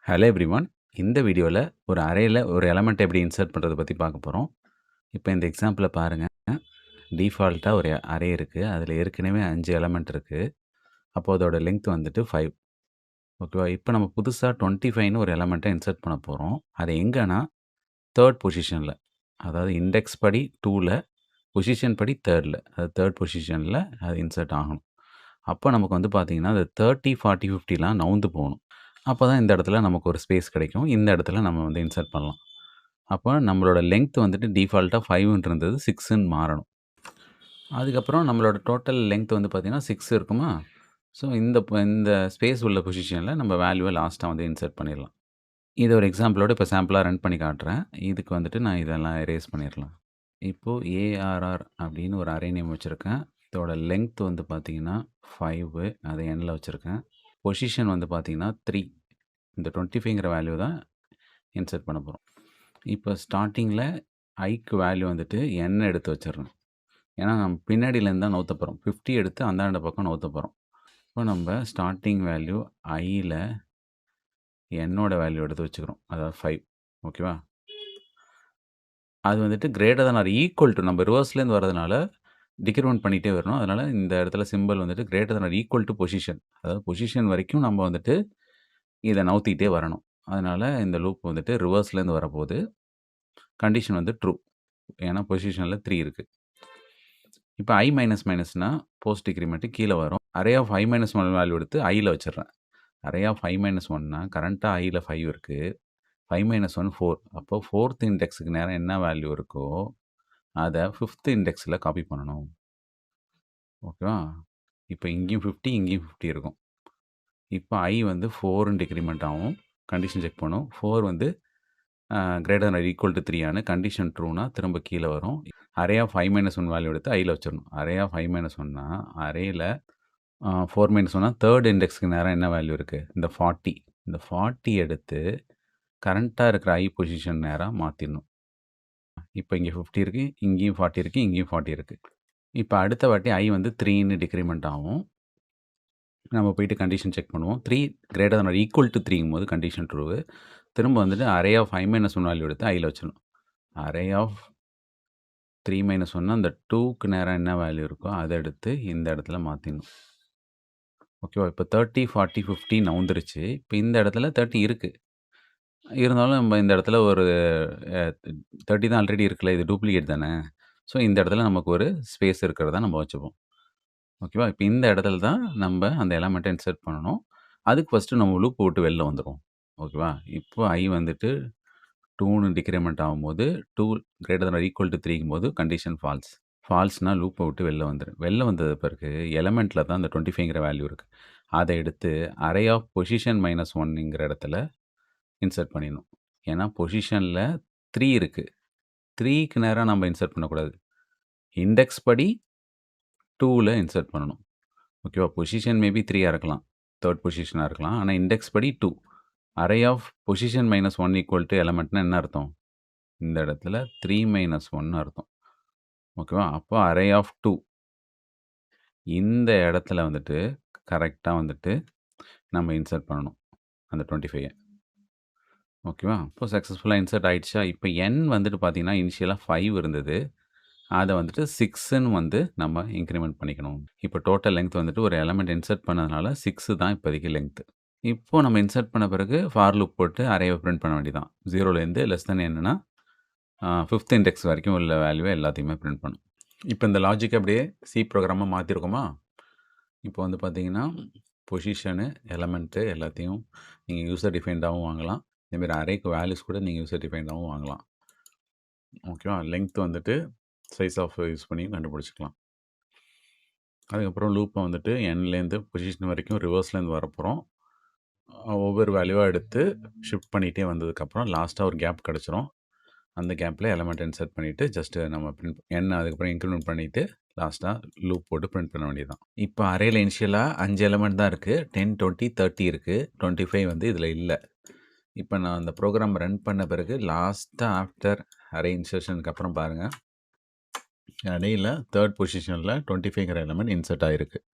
Hello everyone. இந்த வீடியோல ஒரு அரேல ஒரு எலமெண்ட் எப்படி இன்சர்ட் பண்றத பத்தி பார்க்க போறோம். இப்ப இந்த எக்ஸாம்பிள பாருங்க. டிஃபால்ட்டா ஒரு அரே இருக்கு. அதுல ஏற்கனவே 5 எலமெண்ட் இருக்கு. அப்போ அதோட லெங்த் வந்துட்டு 5. ஓகேவா? இப்ப நம்ம புதுசா 25ன்னு ஒரு எலமெண்ட்ட இன்சர்ட் பண்ண போறோம். அது எங்கன்னா 3 பொசிஷன்ல. அதாவது இண்டெக்ஸ் படி 2ல, பொசிஷன் படி 3ல. அது 3 பொசிஷன்ல அது இன்சர்ட் ஆகணும். அப்ப நமக்கு வந்து பார்த்தீங்கன்னா, அது 30, 40, 50லாம் நவுந்து போணும். அப்பதான் இந்த இடத்துல நமக்கு ஒரு ஸ்பேஸ் கிடைக்கும். இந்த இடத்துல நம்ம வந்து இன்சர்ட் பண்ணலாம். அப்போ நம்மளோட லெங்த் வந்துட்டு டிஃபால்ட்டா 5ன்னு இருந்தது 6ன்னு மாறணும். அதுக்கப்புறம் நம்மளோட டோட்டல் லெங்த் வந்து பார்த்தீங்கன்னா 6 இருக்குமா? ஸோ இந்த ஸ்பேஸ் உள்ள பொசிஷன்ல நம்ம வேல்யூவ லாஸ்ட்டா வந்து இன்சர்ட் பண்ணிடலாம். இத ஒரு எக்ஸாம்பிளோட இப்போ சாம்பிளா ரன் பண்ணி காட்டுறேன். இதுக்கு வந்துட்டு நான் இதெல்லாம் எரேஸ் பண்ணிறலாம். இப்போ ARR அப்படின்னு ஒரு அரே நேம் வச்சிருக்கேன். இதோட லெங்த் வந்து பார்த்தீங்கன்னா 5. அத nல வச்சிருக்கேன். பொசிஷன் வந்து பார்த்தீங்கன்னா 3. இந்த 25ங்கிற வேல்யூ தான் இன்சர்ட் பண்ண போறோம். இப்போ ஸ்டார்ட்டிங்ல ஐக்கு வேல்யூ வந்துட்டு n எடுத்து வச்சிடுறேன். ஏன்னா நம்ம பின்னாடியிலேருந்து தான் நவுத்த போறோம். 50 எடுத்து அந்தாண்ட பக்கம் நவுத்த போறோம். இப்போ நம்ம ஸ்டார்ட்டிங் வேல்யூ ஐல என்னோட வேல்யூ எடுத்து வச்சுக்கிறோம். அதாவது 5. ஓகேவா? அது வந்துட்டு greater than or equal to நம்ம ரிவர்ஸ்லேருந்து வரதுனால டிக்ரிமெண்ட் பண்ணிட்டே வரணும். அதனால இந்த இடத்துல சிம்பல் வந்துட்டு greater than or equal to position. அதாவது பொசிஷன் வரைக்கும் நம்ம வந்துட்டு இத நவுத்திட்டே வரணும். அதனால இந்த லூப் வந்துட்டு ரிவர்ஸ்லேருந்து வரப்போது. கண்டிஷன் வந்து ட்ரூ. ஏன்னா பொசிஷன்ல 3 இருக்கு. இப்போ I மைனஸ் மைனஸ்னா போஸ்ட் டிக்ரிமெண்ட் கீழ வரும். Array of I minus 1 value எடுத்து Iல வச்சிடுறேன். அரே ஆஃப் I மைனஸ் 1னா கரண்ட்டா Iல 5 இருக்கு. 5 மைனஸ் 1 4. அப்போ 4த் இண்டெக்ஸ்க்கு நேரா என்ன வேல்யூ இருக்கோ, அத 5த் இண்டெக்ஸ்ல காப்பி பண்ணணும். ஓகேவா? இப்போ இங்கேயும் 50, இங்கேயும் 50 இருக்கும். இப்போ I வந்து 4ன்னு டிக்ரிமெண்ட் ஆகும். கண்டிஷன் செக் பண்ணும். 4 வந்து greater than or equal to 3 ஆன கண்டிஷன் ட்ரூனா திரும்ப கீழ வரும். Array of I minus 1 value எடுத்து Iல வச்சிடணும். அரே ஆஃப் I மைனஸ் 1னா அரேல 4 மைனஸ் 1னா 3rd இண்டெக்ஸ்க்கு நேரா என்ன வேல்யூ இருக்கு? இந்த 40. இந்த 40 எடுத்து கரண்ட்டா இருக்கிற I பொசிஷன் நேரா மாத்திடணும். இப்போ இங்க 50 இருக்கு. இங்கேயும் 40 இருக்கு. இங்கேயும் 40 இருக்கு. இப்போ அடுத்த வாட்டி I வந்து 3ன்னு டிக்ரிமெண்ட் ஆகும். நம்ம போயிட்டு கண்டிஷன் செக் பண்ணுவோம். 3 greater than or equal to 3ங்கும்போது கண்டிஷன் ட்ரூ. திரும்ப வந்துட்டு array of I minus 1 value எடுத்து Iல வச்சிடணும். அரே ஆஃப் 3 மைனஸ் 1னா அந்த 2க்கு நேரா என்ன வேல்யூ இருக்கோ அத எடுத்து இந்த இடத்துல மாத்திடணும். ஓகேவா? இப்போ 30, 40, 50 நவுந்துருச்சு. இப்போ இந்த இடத்துல 30 இருக்கு. இருந்தாலும் நம்ம இந்த இடத்துல ஒரு 30 தான் ஆல்ரெடி இருக்குல்ல. இது டூப்ளிகேட் தானே. ஸோ இந்த இடத்துல நமக்கு ஒரு ஸ்பேஸ் இருக்கிறதா நம்ம வச்சுப்போம். ஓகேவா? இப்போ இந்த இடத்துல தான் நம்ம அந்த எலமெண்ட்ட இன்சர்ட் பண்ணணும். அதுக்கு ஃபர்ஸ்ட்டு நம்ம லூப் விட்டு வெளில வந்துருவோம். ஓகேவா? இப்போ I வந்துட்டு 2ன்னு டிக்ரிமெண்ட் ஆகும்போது 2 greater than or equal to 3ங்கும்போது கண்டிஷன் ஃபால்ஸ். ஃபால்ஸ்னா லூப்ப விட்டு வெளில வந்துரு. வெளில வந்தது பிறகு எலமெண்ட்ல தான் அந்த 25ங்கிற வேல்யூ இருக்கு. அத எடுத்து அரே ஆஃப் பொசிஷன் மைனஸ் 1ங்கிற இடத்துல இன்சர்ட் பண்ணிடணும். ஏன்னா பொசிஷன்ல 3 இருக்கு. 3க்கு நேரா நம்ம இன்சர்ட் பண்ணக்கூடாது. இண்டெக்ஸ் படி 2ல இன்சர்ட் பண்ணணும். ஓகேவா? பொசிஷன் மேபி 3ஆ இருக்கலாம். 3rd பொசிஷனா இருக்கலாம். ஆனா இண்டெக்ஸ் படி 2. Array of position minus 1 equal to எலமெண்ட்னா என்ன அர்த்தம்? இந்த இடத்துல 3 மைனஸ் 1ன்னு அர்த்தம். ஓகேவா? அப்போ அரே ஆஃப் 2. இந்த இடத்துல வந்துட்டு கரெக்ட்டா வந்துட்டு நம்ம இன்சர்ட் பண்ணணும். அந்த 25 ஓகேவா? இப்போ சக்சஸ்ஃபுல்லா இன்சர்ட் ஆயிடுச்சா? இப்போ n வந்துட்டு பார்த்தீங்கன்னா, இனிஷியலா 5 இருந்தது. அத வந்துட்டு 6ன்னு வந்து நம்ம இன்கிரிமெண்ட் பண்ணிக்கணும். இப்போ டோட்டல் லெங்த் வந்துட்டு ஒரு எலமெண்ட் இன்சர்ட் பண்ணதுனால 6 தான் இப்போதைக்கு லெங்த். இப்போ நம்ம இன்சர்ட் பண்ண பிறகு ஃபார் லூப் போட்டு அரேவ பிரிண்ட் பண்ண வேண்டியதுதான். 0லேருந்து லெஸ் தென் என்னன்னா 5த் இண்டெக்ஸ் வரைக்கும் உள்ள வேல்யூவ எல்லாத்தையுமே பிரிண்ட் பண்ணும். இப்போ இந்த லாஜிக்க அப்படியே சி ப்ரோகிராமா மாத்திருக்கோமா? இப்போ வந்து பார்த்தீங்கன்னா, பொசிஷனு, எலமெண்ட்டு எல்லாத்தையும் நீங்க யூசர் டிஃபைன்டாவும் வாங்கலாம். இதேமாரி அரேக்கு வேல்யூஸ் கூட நீங்க யூசர் டிஃபைன்டாவும் வாங்கலாம். ஓகேவா? லெங்த் வந்துட்டு சைஸ் ஆஃப் யூஸ் பண்ணி கண்டுபிடிச்சுக்கலாம். அதுக்கப்புறம் லூப்ப வந்துட்டு nலேருந்து பொசிஷன் வரைக்கும் ரிவர்ஸ்லேருந்து வரப்போறோம். ஒவ்வொரு வேல்யூவா எடுத்து ஷிஃப்ட் பண்ணிட்டே வந்ததுக்கப்புறம் லாஸ்ட்டா ஒரு கேப் கிடச்சிரும். அந்த கேப்ல எலமெண்ட் இன்சர்ட் பண்ணிட்டு ஜஸ்ட் நம்ம பிரிண்ட் அதுக்கப்புறம் இன்கிரிமெண்ட் பண்ணிட்டு லாஸ்ட்டா லூப் போட்டு பிரிண்ட் பண்ண வேண்டியதுதான். இப்போ அரேல இனிஷியலா 5 எலமெண்ட் தான் இருக்கு. 10, 20, 30 இருக்கு. 25 வந்து இதுல இல்ல. இப்போ நான் அந்த ப்ரோகிராம் ரன் பண்ண பிறகு லாஸ்ட்டா ஆஃப்டர் அரே இன்சர்ஷனுக்கு அப்புறம் பாருங்க. அரேல 3rd பொசிஷன்ல 25ங்கிற எலமெண்ட் இன்சர்ட் ஆயிருக்கு.